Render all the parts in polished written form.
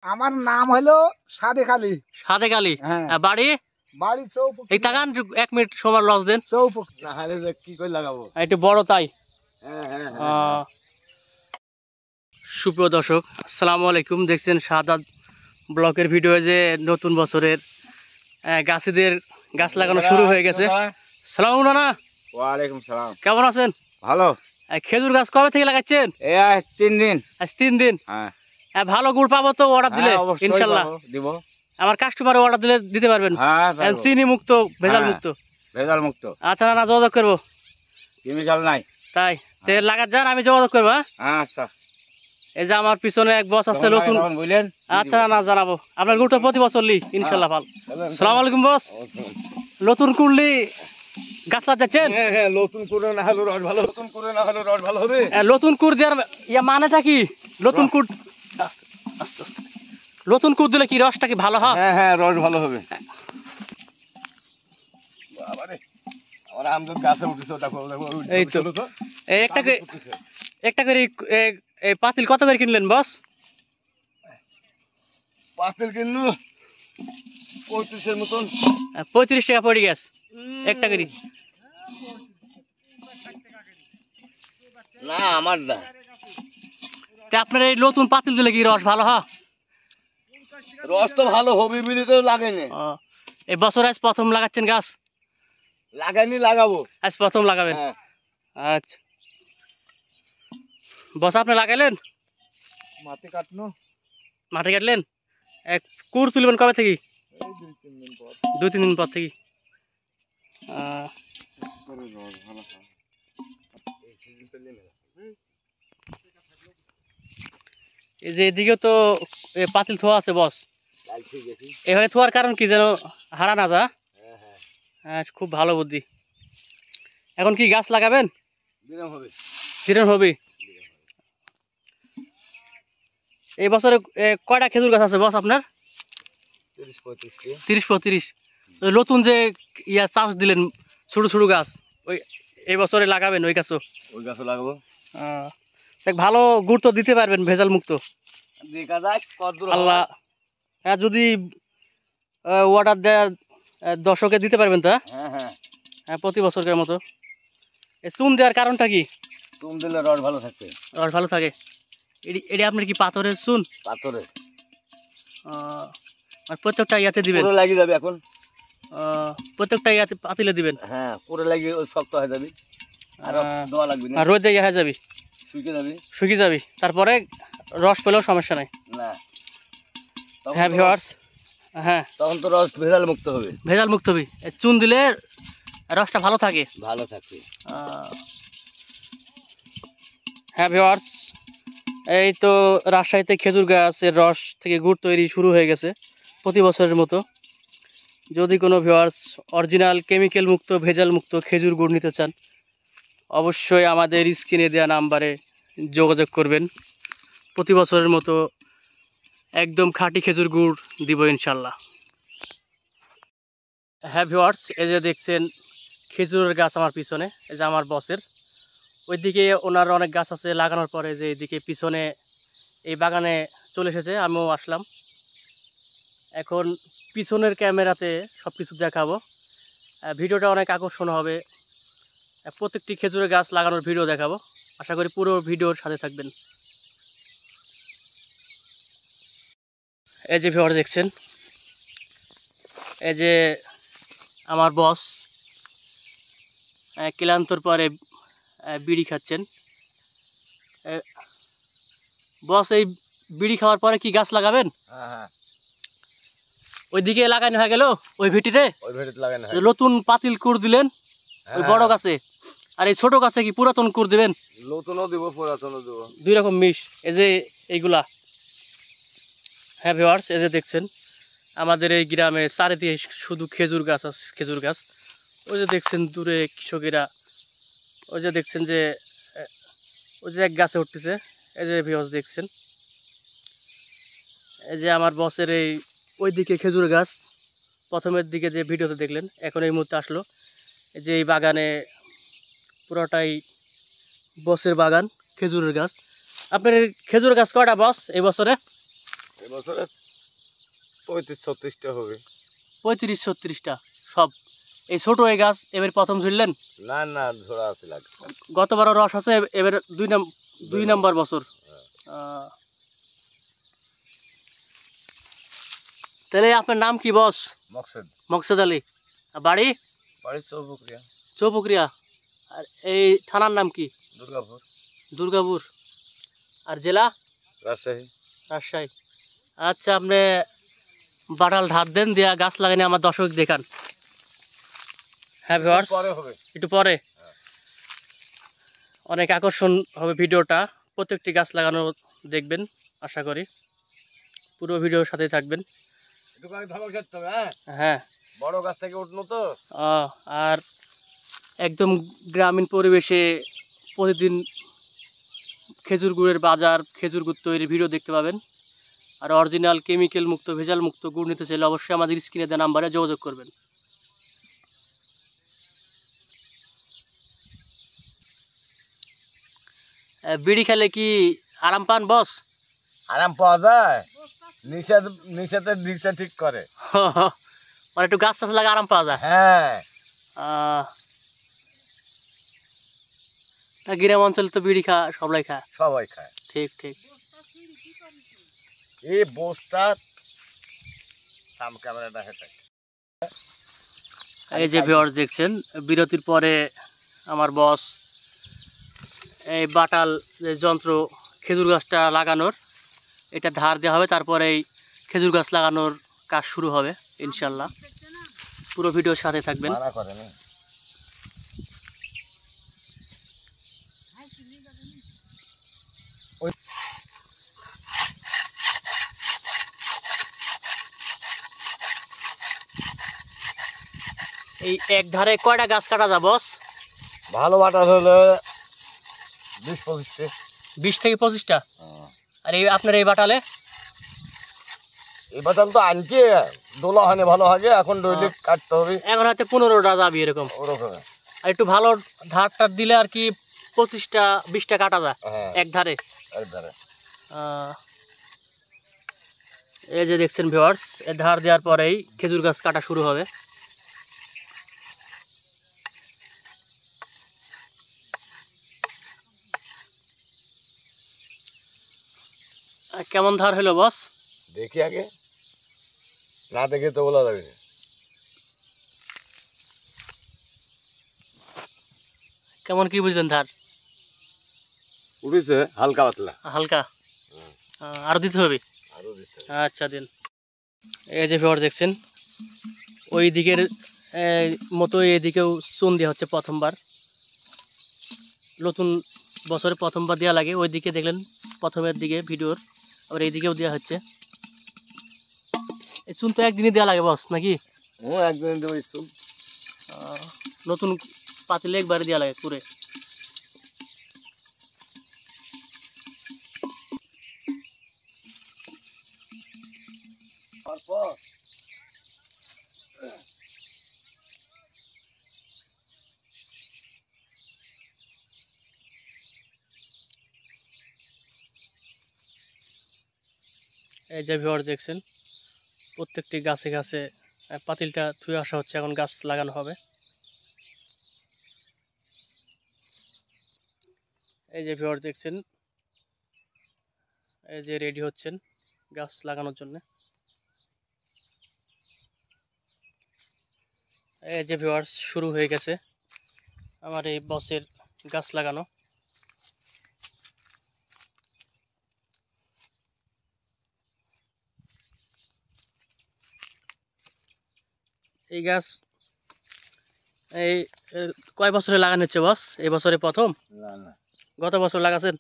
আমার নাম হলো সাদেক আলী। সাদেক আলী। হ্যাঁ। বাড়ি বাড়ি চৌপক। এই তাকান 1 মিনিট সময় লস দেন। চৌপক না হলে যে কি করে লাগাবো? একটু বড় তাই। হ্যাঁ সুপ্রিয় দর্শক, আসসালামু আলাইকুম। দেখছেন শাহাদাত ব্লকের ভিডিও যে নতুন বছরের গাছেদের গাছ লাগানো শুরু হয়ে গেছে। সালাম নানা। ওয়ালাইকুম সালাম। কেমন আছেন? ভালো। খেজুর গাছ কবে থেকে লাগাচ্ছেন? এই আজ 3 দিন। আজ 3 দিন। হ্যাঁ। ভালো গুড় পাবো তো অর্ডার দিলে? ইনশাআল্লাহ দিব। আমার কাস্টমার অর্ডার দিলে দিতে পারবেন? হ্যাঁ, চিনি মুক্ত, ভেজাল মুক্ত। ভেজাল মুক্ত। আচ্ছা নানা, যোগাযোগ করবো। কেমিক্যাল নাই। তাই তে লাগাত যান, আমি যোগাযোগ করবো। হ্যাঁ আচ্ছা। এই যে আমার পিছনে এক বস আছে নতুন। বুঝলেন? আচ্ছা না জানাবো। আপনার গুড়টা প্রতি বছর লি ইনশাআল্লাহ ভালো। সালাম আলাইকুম বস। নতুন কুড়লি গাছ লাগাচ্ছেন? হ্যাঁ, নতুন করে না হলো রস ভালো। নতুন করে না হলো রস ভালো হবে। নতুন কুড় দেওয়ার মানেটা কি? নতুন কুড় আস্তে আস্তে আস্তে নতুন কুড় দিলে কি রসটা কি ভালো হয়? হ্যাঁ, রস ভালো হবে। বাবারে, আমার আমদন গাছে উঠেছে। এই তো একটা করে এই পাতিল কত করে কিনলেন বস? পাতিল কিনলু 35 মতন। 35 টাকা পড়ে গেছে একটা করে। না আমার না। আপনার এই নতুন পাতিল দিলে কি রস ভালো হয়? রস তো ভালো হবে বলে তো লাগেনি। এই বছর আজ প্রথম লাগাচ্ছেন গাছ? লাগাইনি, লাগাবো। আজ প্রথম লাগাবেন? আচ্ছা বস, আপনি লাগাইলেন? মাটি কাটনো। মাটি কাটলেন? কুড় তুলবেন কবে থেকে? 2-3 দিন পর থেকে। এই যে এদিকে তো পাতিল থোয়া আছে বস, এভাবে থোয়ার কারণ কি যেন হারা না যা? হ্যাঁ, খুব ভালো বুদ্ধি। এখন কি গাছ লাগাবেন? দিন হবে। এই বছরে কয়টা খেজুর গাছ আছে বস আপনার? 30-35। নতুন যে চাষ দিলেন ছোট ছোট গাছ, ওই এই বছরে লাগাবেন? ওই গাছও লাগাবো। ভালো গুরুত্ব দিতে পারবেন, ভেজাল মুক্ত। দেখা যাক কতদূর আল্লাহ। হ্যাঁ, যদি অর্ডার দেয় দর্শকে দিতে পারবেন তো? হ্যাঁ, প্রতি বছরের মতো। চুন দেওয়ার কারণটা কি? চুন দিলে রস ভালো থাকবে। রস ভালো থাকে। এটি আপনার কি পাথরের চুন? পাথরের। প্রত্যেকটা ইয়াতে দিবেন? পুরো লাগিয়ে যাবে এখন। প্রত্যেকটা ইয়াতে পাতিলে দিবেন? হ্যাঁ, পুরো লাগিয়ে শক্ত হয়ে যাবে। আর দোয়া লাগবে না। আর রোদে ইয়ে হয়ে যাবে, শুকিয়ে যাবে। তারপরে রস পেলেও সমস্যা নাই। না। হ্যাঁ ভিউয়ার্স, হ্যাঁ তখন তো রস ভেজাল মুক্ত হবে। ভেজাল মুক্ত হবে। চুন দিলে রসটা ভালো থাকে। হ্যাঁ ভিউয়ার্স, এই তো রাজশাহীতে খেজুর গাছের রস থেকে গুড় তৈরি শুরু হয়ে গেছে প্রতি বছরের মতো। যদি কোনো ভিউয়ার্স অরিজিনাল কেমিক্যাল মুক্ত, ভেজাল মুক্ত খেজুর গুড় নিতে চান, অবশ্যই আমাদের স্ক্রিনে দেওয়া নাম্বারে যোগাযোগ করবেন। প্রতি বছরের মতো একদম খাঁটি খেজুর গুড় দিব ইনশাল্লাহ। হ্যাঁ ভিউয়ার্স, এই যে দেখছেন খেজুরের গাছ আমার পিছনে, এই যে আমার বসের ওইদিকে ওনার অনেক গাছ আছে লাগানোর পরে, যে এইদিকে পিছনে এই বাগানে চলে এসেছে, আমিও আসলাম। এখন পিছনের ক্যামেরাতে সব কিছু দেখাবো। ভিডিওটা অনেক আকর্ষণ হবে। প্রত্যেকটি খেজুরের গাছ লাগানোর ভিডিও দেখাবো। আশা করি পুরো ভিডিওর সাথে থাকবেন। এই যে ভিউয়ার দেখছেন, এই যে আমার বস ক্লান্তর পরে বিড়ি খাচ্ছেন। বস, এই বিড়ি খাওয়ার পরে কি গাছ লাগাবেন? ওইদিকে লাগানো হয়ে গেল, ওই ভিটিতে নতুন পাতিল কুড় দিলেন ওই বড় গাছে, আর এই ছোট গাছে কি পুরাতন কুড় দিবেন? নতুনও দিব, পুরাতনও দিব, 2 রকম মিশ। এই যে এইগুলা। হ্যাঁ ভিউয়ার্স, এই যে দেখছেন আমাদের এই গ্রামে চারিদিকে শুধু খেজুর গাছ আছে, খেজুর গাছ। ওই যে দেখছেন দূরে কৃষকেরা, ওই যে দেখছেন যে ওই যে এক গাছে উঠতেছে। এই যে ভিউয়ার্স দেখছেন, এই যে আমার বসের এই ওইদিকে খেজুর গাছ প্রথমের দিকে যে ভিডিওতে দেখলেন, এখন এই মুহূর্তে আসলো। এই যে এই বাগানে পুরোটাই বসের বাগান, খেজুরের গাছ। আপনার খেজুর গাছ কয়টা বস এই বছরে? এবছরে 35-36টা হবে। 35-36টা সব এই ছোট এই গাছ এবার প্রথম ঝুললেন? না না, ঝোড়া আছে লাগে। গতবারও রস আছে, এবার দুই নম্বর বছর। তাহলে আপনার নাম কি বস? মকসদ। মকসুদ আলী। বাড়ি? বাড়ি চৌপুকুরিয়া। চৌপুকুরিয়া। আর এই থানার নাম কি? দুর্গাপুর। দুর্গাপুর। আর জেলা? রাজশাহী। রাজশাহী। আচ্ছা, আপনি বাটাল ধার দেন, দিয়া গাছ লাগানি আমার দর্শক দেখান। হ্যাঁ ভিউয়ার্স, পরে হবে, একটু পরে। অনেক আকর্ষণ হবে ভিডিওটা, প্রত্যেকটি গাছ লাগানো দেখবেন আশা করি। পুরো ভিডিওর সাথে থাকবেন। একটু ভালো খেতে হবে। হ্যাঁ হ্যাঁ, বড় গাছ থেকে উঠনো তো। আর একদম গ্রামীণ পরিবেশে প্রতিদিন খেজুর গুড়ের বাজার, খেজুর গুড় তৈরির ভিডিও দেখতে পাবেন। আর অরিজিনাল কেমিক্যাল মুক্ত, ভেজাল মুক্ত গুড় নিতে চাইলে অবশ্যই আমাদের স্ক্রিনে দেওয়া নাম্বারে যোগাযোগ করবেন। বিড়ি খেলে কি আরাম পান বস? আরাম পাওয়া যায়, নিষেধের দিশা ঠিক করে। মানে একটু গাছ টাছ লাগে আরাম পাওয়া যায়। হ্যাঁ, গ্রাম অঞ্চলে তো বিড়ি সবাই খায়। সবাই খায়। ঠিক ঠিক। এই বস্তা ক্যামেরাটা হেঁটে। এই যে ভিউয়ার্স দেখছেন, বিরতির পরে আমার বস এই বাটাল যে যন্ত্র খেজুর গাছটা লাগানোর, এটা ধার দেওয়া হবে, তারপরে এই খেজুর গাছ লাগানোর কাজ শুরু হবে ইনশাল্লাহ। পুরো ভিডিওর সাথে থাকবেন। এই এক ধারে কয়টা গাছ কাটা যায় বস? ভালো বাটার হলে 20-25টা। 20 থেকে 25টা। আর এই আপনার এই বাটালে? এই বাটাল তো আনকে দোলা হয় ভালো হয়, এখন ডইলি কাটতে হবে। এখন হয়তো 15টা যাবে এরকম। ওরকম। আর একটু ভালো ধারটা দিলে আর কি 25টা 20টা কাটা যায় এক ধারে। এক ধারে। এই যে দেখছেন ভিউয়ার্স, এই ধার দেওয়ার পরেই খেজুর গাছ কাটা শুরু হবে। কেমন ধার হলো বস? দেখি আগে, না দেখে তো বলা যাবে না। কেমন কি বুঝলেন ধার? উঠেছে হালকা পাতলা। হালকা। আরো দিতে হবে? আচ্ছা দিন। এই যে ভিউয়ার্স দেখছেন, ওই দিকের মতো এদিকেও চুন দেওয়া হচ্ছে প্রথমবার। নতুন বছরে প্রথমবার দেওয়া লাগে। ওই দিকে দেখলেন প্রথমের দিকে ভিডিওর, আবার এই দিকেও দেওয়া হচ্ছে। এই চুন তো একদিনই দেওয়া লাগে বস নাকি? একদিন দেবো চুন। নতুন পাতিলে একবারে দেওয়া লাগে পুরে। এই যে ভিউয়ার্স দেখছেন, প্রত্যেকটি গাছে গাছে পাতিলটা ধুয়ে আসা হচ্ছে, এখন গাছ লাগানো হবে। এই যে ভিউয়ার্স দেখছেন, এই যে রেডি হচ্ছেন গাছ লাগানোর জন্য। এই যে ভিউয়ার্স শুরু হয়ে গেছে আমার এই বসের গাছ লাগানো। এই গাছ এই কয় বছরে লাগানো হচ্ছে বস? এই বছরে প্রথম? না না, গত বছর লাগাছেন?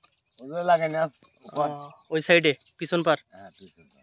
লাগাই না। ওই সাইডে পিছন পার। হ্যাঁ পিছন পার।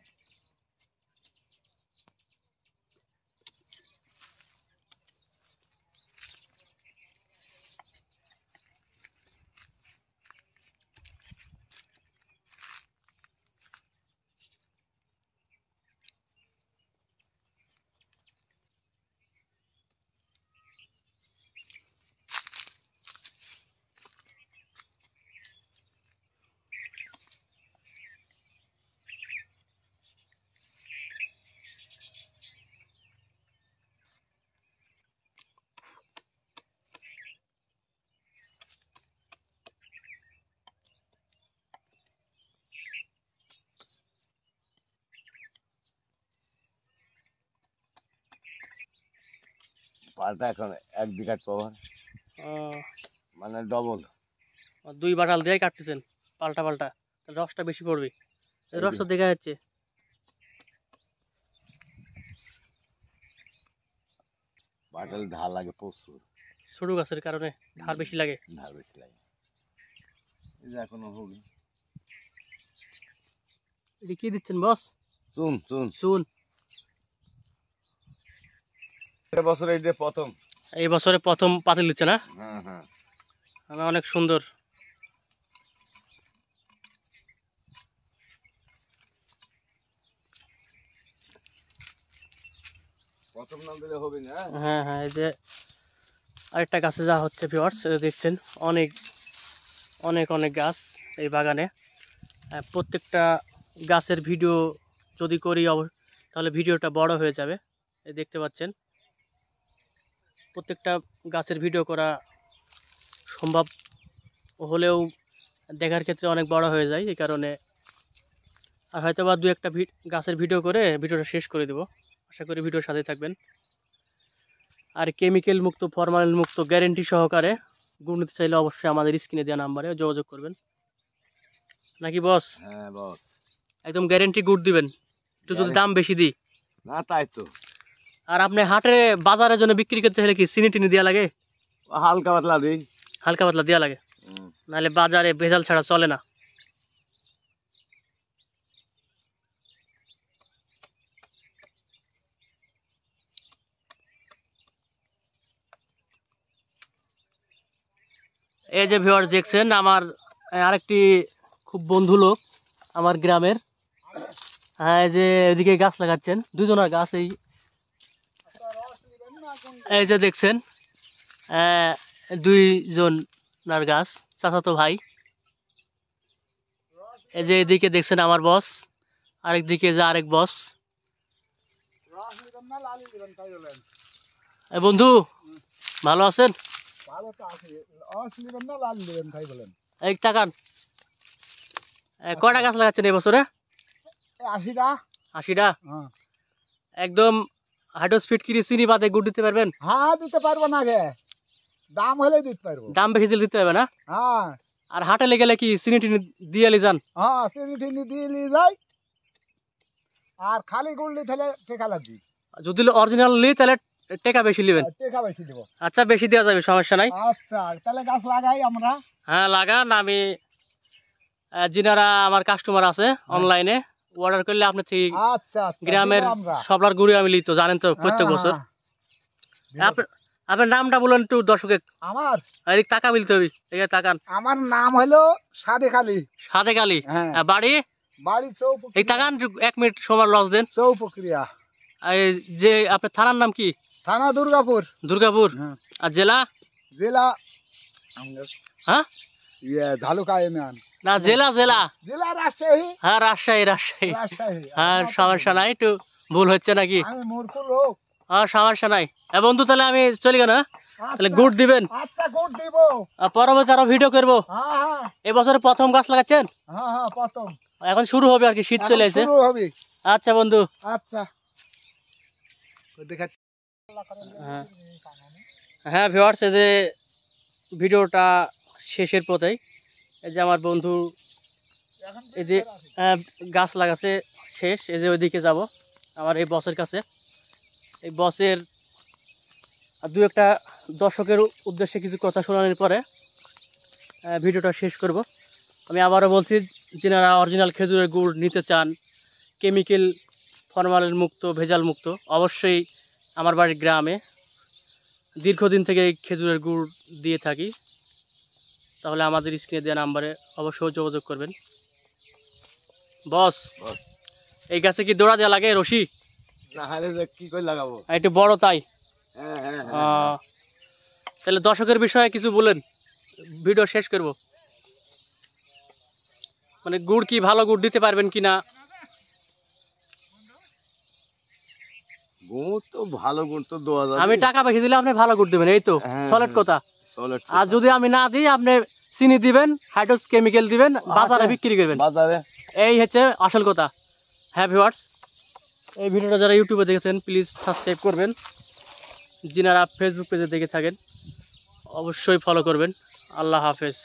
পাল্টা এখন 1 বিঘা কভার, মানে ডবল। 2 বাটাল দিয়ে কাটতেছেন পাল্টা পাল্টা, তাহলে রসটা বেশি পড়বে। রসটা দেখা যাচ্ছে। বাটাল ধার লাগে প্রচুর, ছোট গাছের কারণে ধার বেশি লাগে। ধার বেশি লাগে। এই যে এখনো হবে। এটা কি দিচ্ছেন বস? চুন চুন চুন। বছর এই যে প্রথম, এই বছরে প্রথম পাতিল দিচ্ছে না? হ্যাঁ হ্যাঁ। অনেক সুন্দর। প্রথম নাম দিলে হবে না। হ্যাঁ হ্যাঁ, এই যে আরেকটা গাছে যা হচ্ছে ভিউয়ার্স, দেখছেন অনেক অনেক অনেক গাছ এই বাগানে। প্রত্যেকটা গাছের ভিডিও যদি করি তাহলে ভিডিওটা বড় হয়ে যাবে। এই দেখতে পাচ্ছেন প্রত্যেকটা গাছের ভিডিও করা সম্ভব হলেও দেখার ক্ষেত্রে অনেক বড় হয়ে যায়, এই কারণে আর হয়তো বা 2-1টা গাছের ভিডিও করে ভিডিওটা শেষ করে দেব। আশা করি ভিডিওর সাথে থাকবেন। আর কেমিক্যাল মুক্ত, ফরমালিন মুক্ত গ্যারেন্টি সহকারে গুড় নিতে চাইলে অবশ্যই আমাদের স্ক্রিনে দেওয়া নাম্বারে যোগাযোগ করবেন, নাকি বস? হ্যাঁ বস, একদম গ্যারেন্টি গুড় দিবেন, একটু যদি দাম বেশি দিই। না তাই তো। আর আপনি হাটে বাজারের জন্য বিক্রি করতে হলে কি চিনি টিনি দেওয়া লাগে? হালকা পাতলা দিই। হালকা পাতলা দেওয়া লাগে, নাহলে বাজারে ভেজাল ছাড়া চলে না। এই যে ভিউয়ার্স দেখছেন, আমার আরেকটি খুব বন্ধু লোক আমার গ্রামের। হ্যাঁ, এই যে এদিকে গাছ লাগাচ্ছেন, দুজনের গাছ। এই যে দেখছেন 2জনের গাছ, চাচাতো ভাই। এই যে এদিকে দেখছেন আমার বস, আরেকদিকে যে আরেক বস। বন্ধু ভালো আছেন? ভালো তো আছে, রস নেবেন না লাল নেবেন তাই বলেন। এই টাকান কয়টা গাছ লাগাচ্ছেন এই বছরে? 80টা। 80টা? হ্যাঁ। একদম হাইড্রোস্পিড কিনে চিনি বাদে গুড় দিতে পারবেন? হ্যাঁ দিতে পারবো না গে, দাম হলে দিতে পারবো। দাম বেশি দিলে দিতে পারবে না? হ্যাঁ। আর হাটে গেলে কি চিনি টিনি দিয়ে যান? হ্যাঁ, চিনি টিনি দিয়ে নিয়ে যাই। আর খালি গুড় নিতে হলে টেকা লাগবে। যদি অরিজিনাল নিই তাহলে টাকা বেশি নেবেন। টেকা বেশি দেবো। আচ্ছা, বেশি দেওয়া যাবে, সমস্যা নাই। আচ্ছা, তাহলে গাছ লাগাই আমরা। হ্যাঁ লাগান। আমি যিনারা আমার কাস্টমার আছে অনলাইনে অর্ডার করলে আপনার থেকে আচ্ছা, গ্রামের সবলার গুড়ি আমি লিতো, জানেন তো প্রত্যেক বছর। আপনার নামটা বলেন একটু দর্শকে। আমার এদিক টাকা মিলতে হবে, এই তাকান। আমার নাম হলো সাদেক আলী। সাদেক আলী? হ্যাঁ। বাড়ি? বাড়ি এই তাকান, 1 মিনিট সময় লস দেন। চৌপক্রিয়া। যে আপনার থানার নাম কি? থানা দুর্গাপুর। দুর্গাপুর। আর জেলা? জেলা হ্যাঁ ঝালুকা ইউনিয়ন। না, জেলা জেলা জেলা রাজশাহী। হ্যাঁ রাজশাহী, রাজশাহী। রাজশাহী। হ্যাঁ সমস্যা নাই, একটু ভুল হচ্ছে নাকি? আমি মূর্খ লোক। হ্যাঁ সমস্যা নাই। বন্ধু তাহলে আমি চলি গেল। তাহলে আচ্ছা, গুড় দিবেন। আচ্ছা গুড় দিব। পরবর্তী আরো ভিডিও করবো। হ্যাঁ হ্যাঁ এবছরে প্রথম গাছ লাগাচ্ছেন? হ্যাঁ হ্যাঁ প্রথম। এখন শুরু হবে আর কি, শীত চলে এসে। শুরু হবে। আচ্ছা বন্ধু। আচ্ছা দেখা। হ্যাঁ ভিউয়ার্স, এই যে ভিডিওটা শেষের পথেই, এই যে আমার বন্ধু এই যে গাছ লাগাচ্ছে শেষ। এই যে ওইদিকে যাব আমার এই বসের কাছে। এই বসের 2-1টা দর্শকের উদ্দেশ্যে কিছু কথা শোনানোর পরে ভিডিওটা শেষ করব। আমি আবারও বলছি, যারা অরিজিনাল খেজুরের গুড় নিতে চান, কেমিক্যাল ফরমালিন মুক্ত, ভেজাল মুক্ত, অবশ্যই আমার বাড়ির গ্রামে দীর্ঘদিন থেকে খেজুরের গুড় দিয়ে থাকি। তাহলে আমাদের স্ক্রিনে দেওয়া নাম্বারে অবশ্যই যোগাযোগ করবেন। বস, এই গাছে কি দৌড়া দেওয়া লাগে রশি? না হলে কি করে লাগাবো, একটু বড় তাই। হ্যাঁ হ্যাঁ। তাহলে দর্শকের বিষয়ে কিছু বলেন, ভিডিও শেষ করব। মানে গুড় কি ভালো গুড় দিতে পারবেন কিনা? গুড় তো ভালো, গুড় তো দেওয়া যাবে। আমি টাকা বেশি দিলে আপনি ভালো গুড় দিবেন, এই তো সলিড কথা। আর যদি আমি না দিই, আপনি চিনি দিবেন, হাইড্রোস কেমিক্যাল দিবেন, বাজারে বিক্রি করবেন, বাজারে। এই হচ্ছে আসল কথা। হ্যাঁ ভিউয়ার্স, এই ভিডিওটা যারা ইউটিউবে দেখেছেন প্লিজ সাবস্ক্রাইব করবেন। যিনারা ফেসবুক পেজে দেখে থাকেন অবশ্যই ফলো করবেন। আল্লাহ হাফেজ।